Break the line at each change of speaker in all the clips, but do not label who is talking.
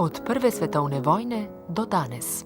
Od prve svetovne vojne do danes.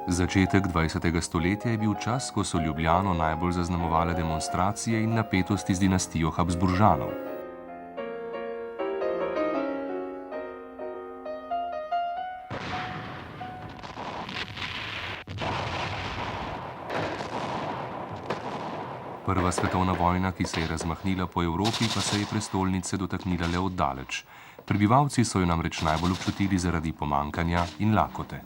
Začetek 20. stoletja je bil čas, ko so Ljubljano najbolj zaznamovale demonstracije in napetosti z dinastijo Habsburžanov. Prva svetovna vojna, ki se je razmahnila po Evropi, pa se je prestolnice dotaknila le oddaleč. Prebivalci so jo namreč najbolj občutili zaradi pomanjkanja in lakote.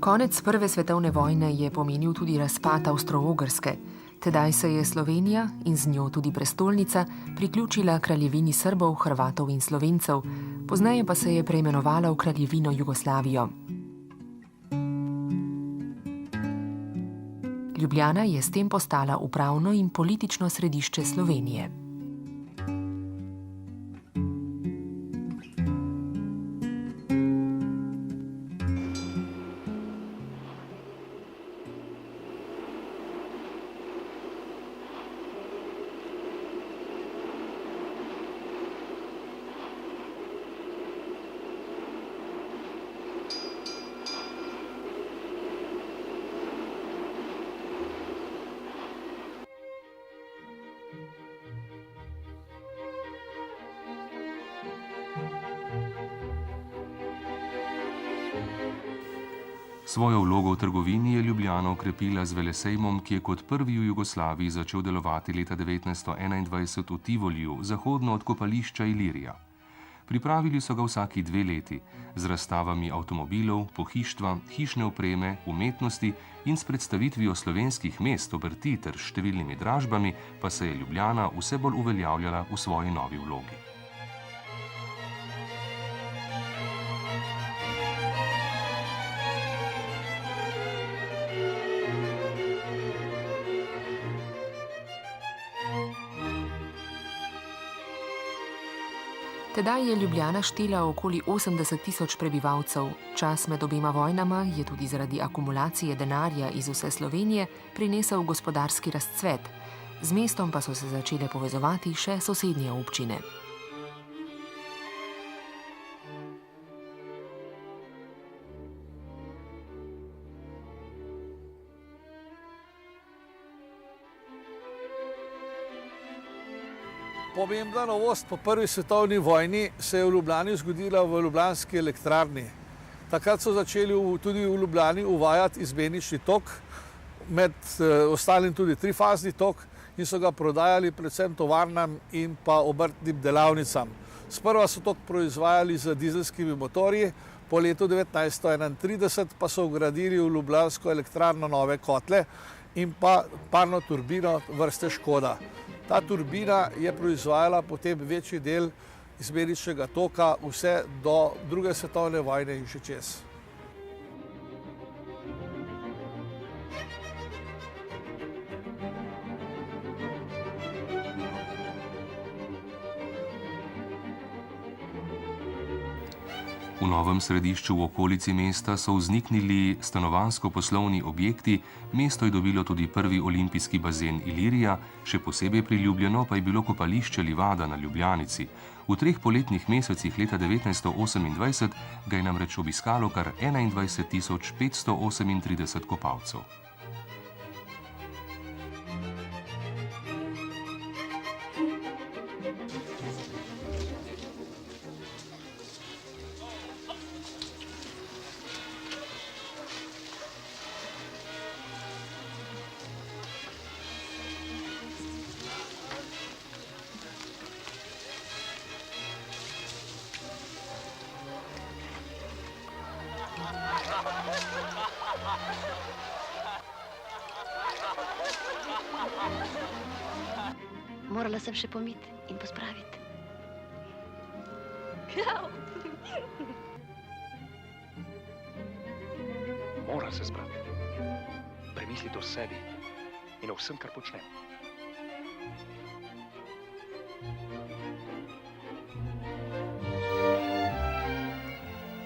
Konec prve svetovne vojne je pomenil tudi razpad Avstro-Ogrske. Tedaj se je Slovenija in z njo tudi prestolnica priključila kraljevini Srbov, Hrvatov in Slovencev, pozneje pa se je preimenovala v kraljevino Jugoslavijo. Ljubljana je s tem postala upravno in politično središče Slovenije.
Svojo vlogo v trgovini je Ljubljana okrepila z velesejmom, ki je kot prvi v Jugoslaviji začel delovati leta 1921 v Tivoliju, zahodno od kopališča Ilirija. Pripravili so ga vsaki 2 leti, z razstavami avtomobilov, pohištva, hišne opreme, umetnosti in s predstavitvijo slovenskih mest, obrti ter številnimi dražbami, pa se je Ljubljana vse bolj uveljavljala v svoji novi vlogi.
Tedaj je Ljubljana štela okoli 80.000 prebivalcev. Čas med obema vojnama je tudi zaradi akumulacije denarja iz vse Slovenije prinesel gospodarski razcvet. Z mestom pa so se začele povezovati še sosednje občine.
Pomembna novost po prvi svetovni vojni se je v Ljubljani zgodila v ljubljanski elektrarni. Takrat so začeli tudi v Ljubljani uvajati izmenični tok, med ostalim tudi trifazni tok, in so ga prodajali predvsem tovarnam in pa obrtnim delavnicam. Sprva so tok proizvajali z dizelskimi motorji, po letu 1931 pa so vgradili v ljubljansko elektrarno nove kotle in pa parno turbino vrste Škoda. Ta turbina je proizvajala potem večji del izmeničnega toka vse do druge svetovne vojne in še čez.
V novem središču v okolici mesta so vzniknili stanovanjsko-poslovni objekti, mesto je dobilo tudi prvi olimpijski bazen Ilirija, še posebej priljubljeno pa je bilo kopališče Livada na Ljubljanici. V 3 poletnih mesecih leta 1928 ga je namreč obiskalo kar 21.538 kopalcev.
Morala sem še pomiti in pospraviti.
Mora se zbrati. Premisliti o sebi in o vsem, kar počnem.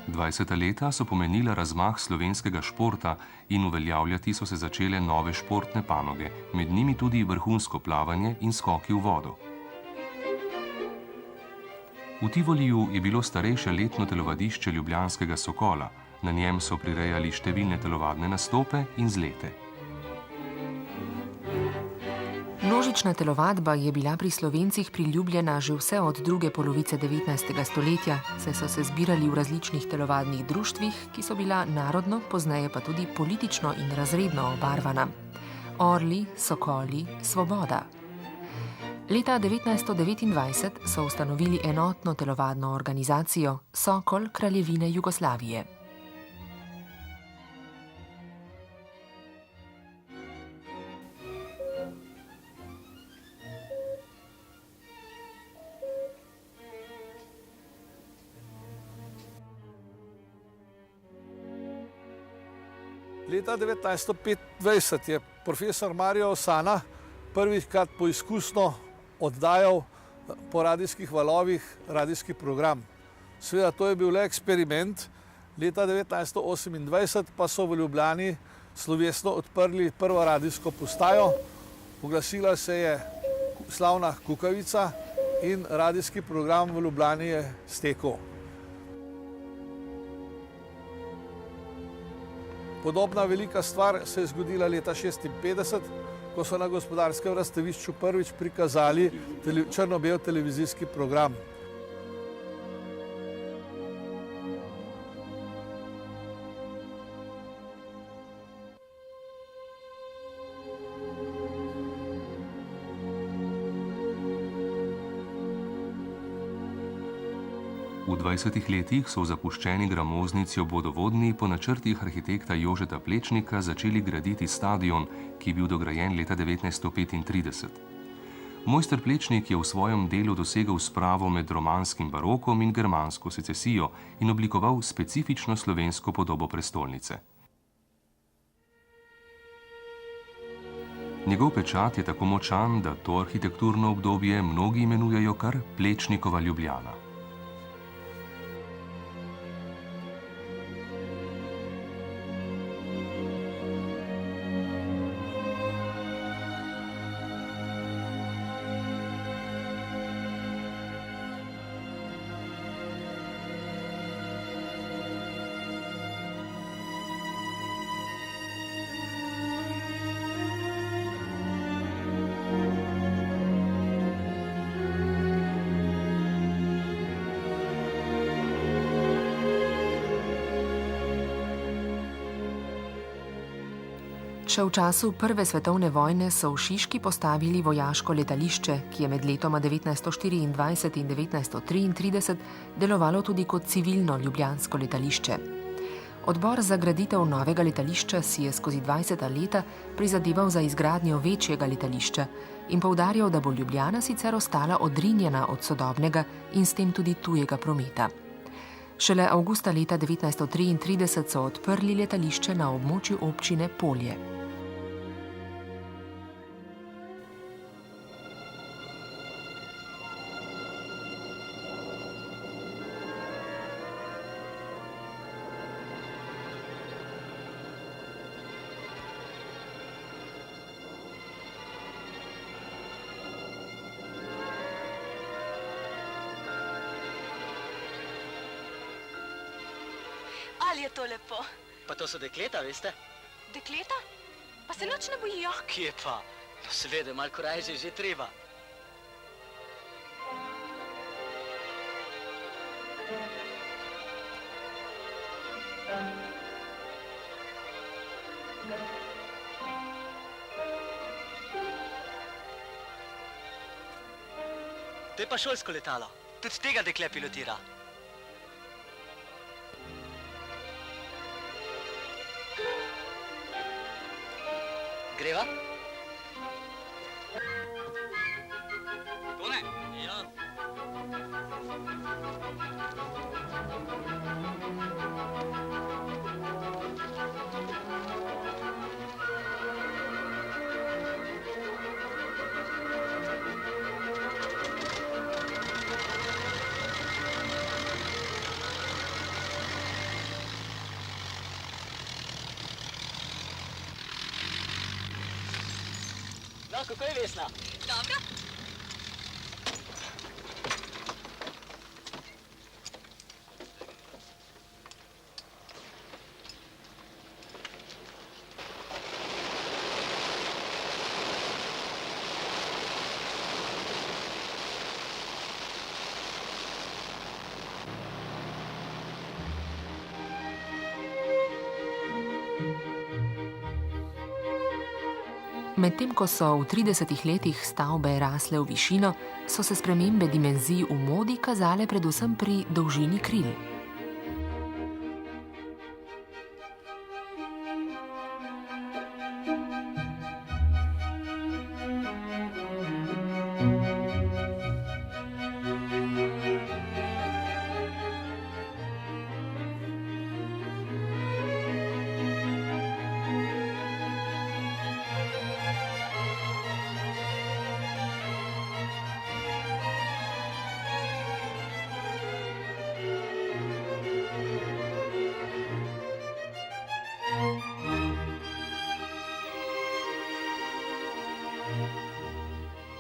Dvajseta leta so pomenila razmah slovenskega športa in uveljavljati so se začele nove športne panoge, med njimi tudi vrhunsko plavanje in skoki v vodo. V Tivoliju je bilo starejše letno telovadišče ljubljanskega Sokola, na njem so prirejali številne telovadne nastope in zlete.
Množična telovadba je bila pri Slovencih priljubljena že vse od druge polovice 19. stoletja, saj so se zbirali v različnih telovadnih društvih, ki so bila narodno, pozneje pa tudi politično in razredno obarvana. Orli, Sokoli, Svoboda. Leta 1929 so ustanovili enotno telovadno organizacijo Sokol Kraljevine Jugoslavije.
Leta 1925 je profesor Mario Osana prvikrat poizkusno oddajal po radijskih valovih radijski program. Seveda to je bil le eksperiment. Leta 1928 pa so v Ljubljani slovesno odprli prvo radijsko postajo. Oglasila se je slavna Kukavica in radijski program v Ljubljani je stekel. Podobna velika stvar se je zgodila leta 1956, ko so na Gospodarskem razstavišču prvič prikazali črno-bel televizijski program.
V 20 letih so v zapuščeni gramoznici ob vodovodni po načrtih arhitekta Jožeta Plečnika začeli graditi stadion, ki je bil dograjen leta 1935. Mojster Plečnik je v svojem delu dosegal spravo med romanskim barokom in germansko secesijo in oblikoval specifično slovensko podobo prestolnice. Njegov pečat je tako močan, da to arhitekturno obdobje mnogi imenujejo kar Plečnikova Ljubljana.
Še v času Prve svetovne vojne so v Šiški postavili vojaško letališče, ki je med letoma 1924 in 1933 delovalo tudi kot civilno ljubljansko letališče. Odbor za graditev novega letališča si je skozi 20 leta prizadeval za izgradnjo večjega letališča in poudarjal, da bo Ljubljana sicer ostala odrinjena od sodobnega in s tem tudi tujega prometa. Šele avgusta leta 1933 so odprli letališče na območju občine Polje.
Ali je to lepo?
Pa to so dekleta, veste?
Dekleta? Pa se nič ne bojijo?
Kje pa? No seveda, malo korajže je že treba. To je pa šolsko letalo. Tudi tega dekle pilotira. Greva? No, kako je Vesna?
Dobro.
Medtem ko so v 30 letih stavbe rasle v višino, so se spremembe dimenzij v modi kazale predvsem pri dolžini kril.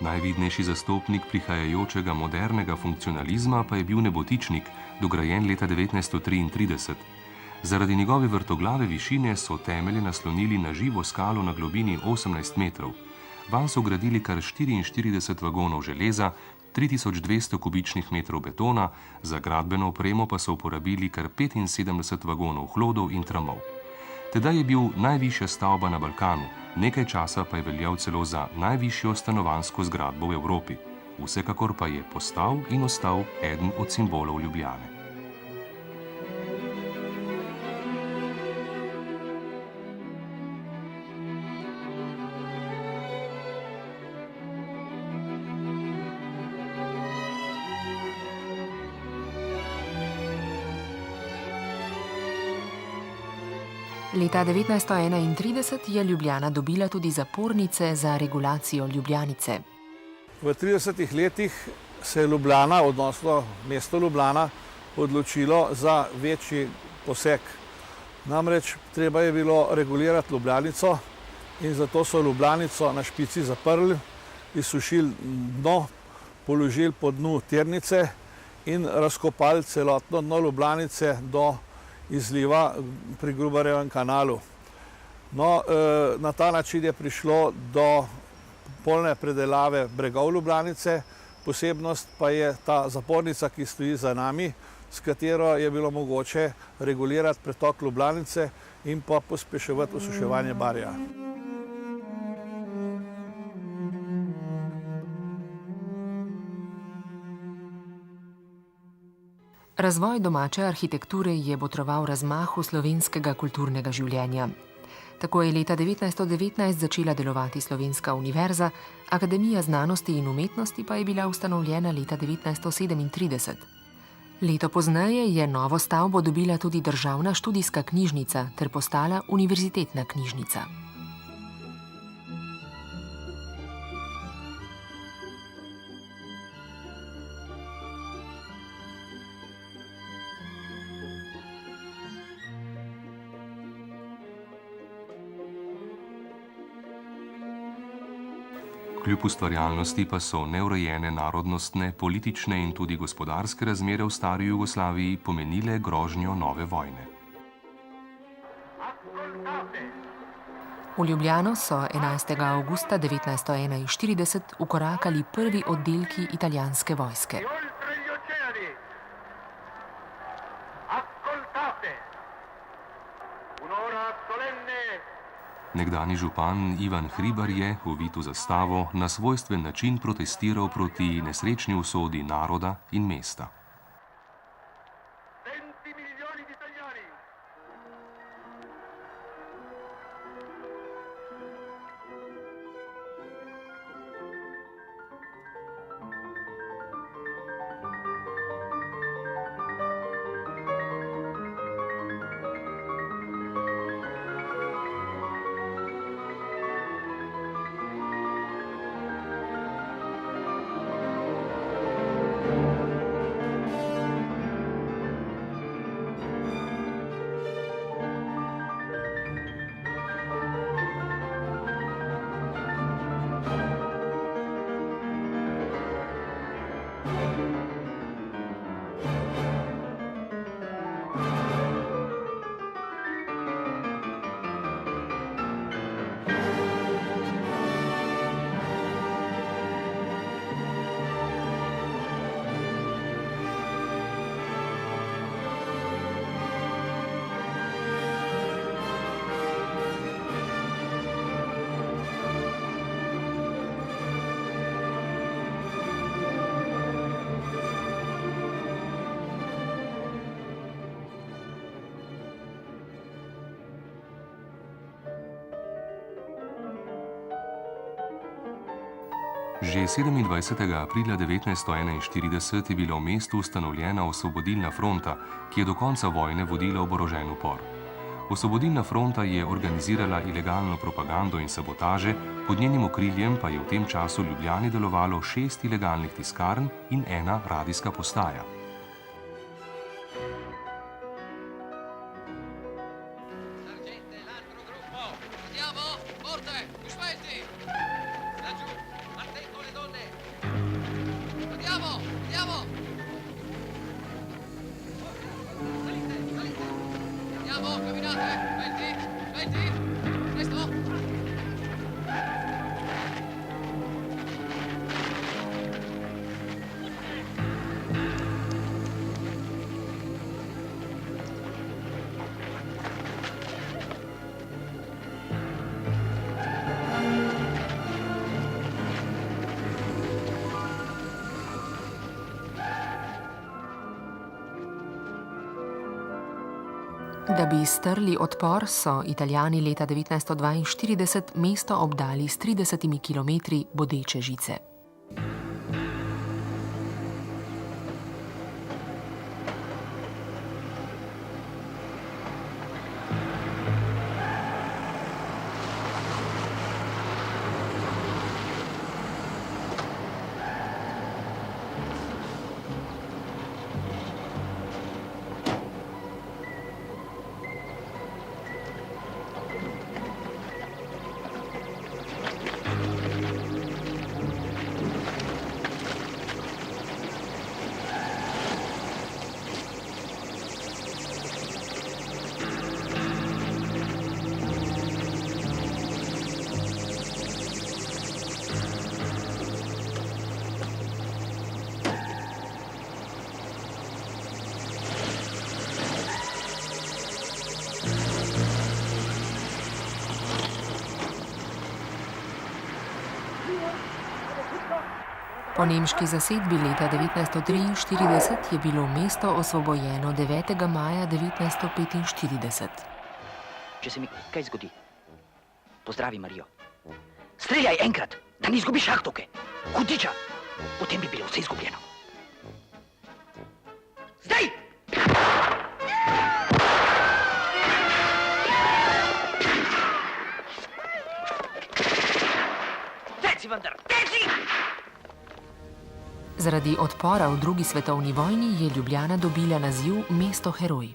Najvidnejši zastopnik prihajajočega modernega funkcionalizma pa je bil nebotičnik, dograjen leta 1933. Zaradi njegove vrtoglave višine so temelje naslonili na živo skalo na globini 18 metrov. Vanj so gradili kar 44 vagonov železa, 3200 kubičnih metrov betona, za gradbeno opremo pa so uporabili kar 75 vagonov hlodov in tramov. Tedaj je bil najvišja stavba na Balkanu, nekaj časa pa je veljal celo za najvišjo stanovanjsko zgradbo v Evropi. Vsekakor pa je postal in ostal eden od simbolov Ljubljane.
Leta 1931 je Ljubljana dobila tudi zapornice za regulacijo Ljubljanice.
V 30 letih se je Ljubljana, odnosno mesto Ljubljana, odločilo za večji poseg. Namreč treba je bilo regulirati Ljubljanico in zato so Ljubljanico na špici zaprli, izsušili dno, položili po dnu tirnice in razkopali celotno dno Ljubljanice do izliva pri Grubarjevem kanalu. No, na ta način je prišlo do polne predelave bregov Ljubljanice, posebnost pa je ta zapornica, ki stoji za nami, s katero je bilo mogoče regulirati pretok Ljubljanice in pa pospeševati osuševanje Barja.
Razvoj domače arhitekture je botroval razmahu slovenskega kulturnega življenja. Tako je leta 1919 začela delovati Slovenska univerza, Akademija znanosti in umetnosti pa je bila ustanovljena leta 1937. Leto pozneje je novo stavbo dobila tudi državna študijska knjižnica ter postala univerzitetna knjižnica.
Kljub ustvarjalnosti pa so neurejene narodnostne, politične in tudi gospodarske razmere v stari Jugoslaviji pomenile grožnjo nove vojne.
V Ljubljano so 11. avgusta 1941 ukorakali prvi oddelki italijanske vojske.
Nekdani župan Ivan Hribar je, ovit v zastavo, na svojstven način protestiral proti nesrečni usodi naroda in mesta. Že 27. aprila 1941 je bila v mestu ustanovljena Osvobodilna fronta, ki je do konca vojne vodila oborožen upor. Osvobodilna fronta je organizirala ilegalno propagando in sabotaže, pod njenim okriljem pa je v tem času v Ljubljani delovalo 6 ilegalnih tiskarn in 1 radijska postaja.
Da bi strli odpor, so Italijani leta 1942 mesto obdali s 30 kilometri bodeče žice. Po nemški zasedbi leta 1943 je bilo mesto osvobojeno 9. maja 1945.
Če se mi kaj zgodi, pozdravi Marijo. Streljaj enkrat, da ne izgubiš šahtovke, hudiča, potem bi bilo vse izgubljeno. Zdaj! Teci vendar, teci!
Zaradi odpora v drugi svetovni vojni je Ljubljana dobila naziv mesto heroj.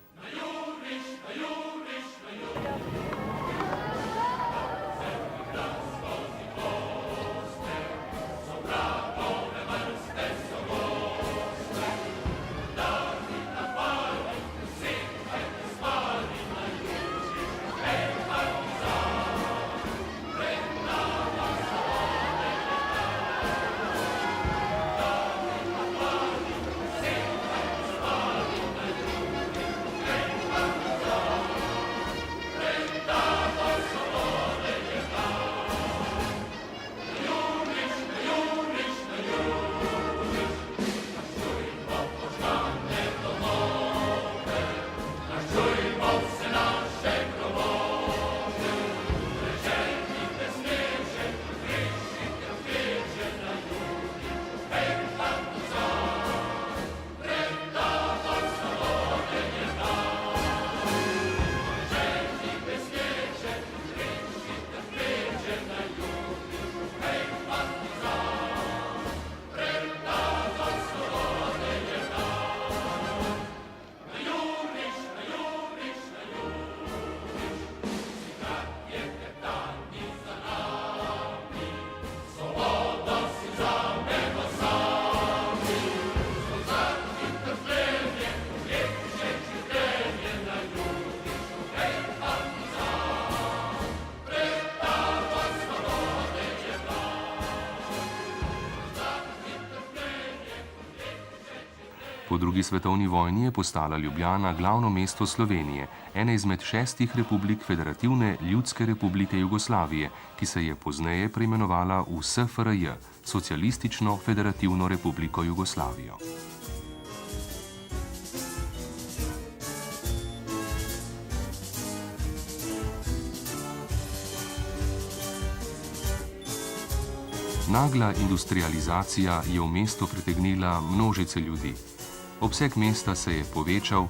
Po drugi svetovni vojni je postala Ljubljana glavno mesto Slovenije, ene izmed 6 republik Federativne ljudske republike Jugoslavije, ki se je pozneje preimenovala v SFRJ, Socialistično federativno republiko Jugoslavijo. Nagla industrializacija je v mesto pritegnila množice ljudi. Obseg mesta se je povečal,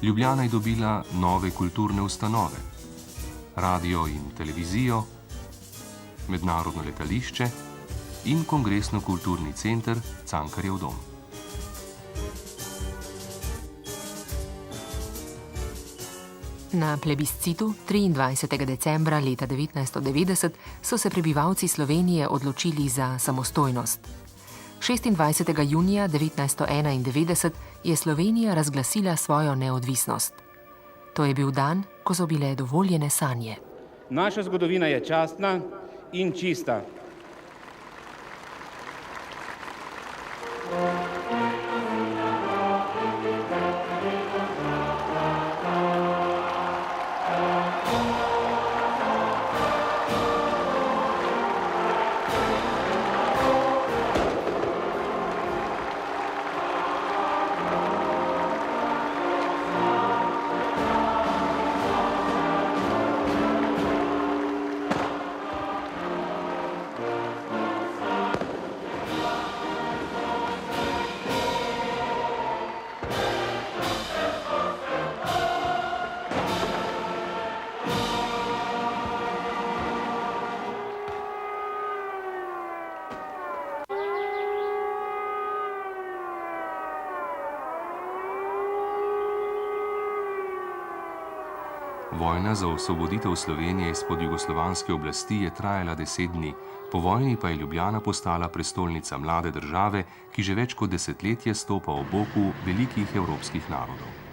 Ljubljana je dobila nove kulturne ustanove, radio in televizijo, mednarodno letališče in kongresno-kulturni center Cankarjev dom.
Na plebiscitu 23. decembra leta 1990 so se prebivalci Slovenije odločili za samostojnost. 26. junija 1991 je Slovenija razglasila svojo neodvisnost. To je bil dan, ko so bile dovoljene sanje.
Naša zgodovina je častna in čista.
Vojna za osvoboditev Slovenije izpod jugoslovanske oblasti je trajala 10 dni, po vojni pa je Ljubljana postala prestolnica mlade države, ki že več kot desetletje stopa ob boku velikih evropskih narodov.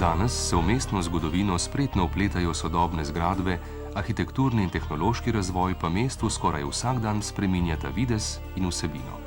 Danes se v mestno zgodovino spretno vpletajo sodobne zgradbe, arhitekturni in tehnološki razvoj pa mestu skoraj vsak dan spreminjata videz in vsebino.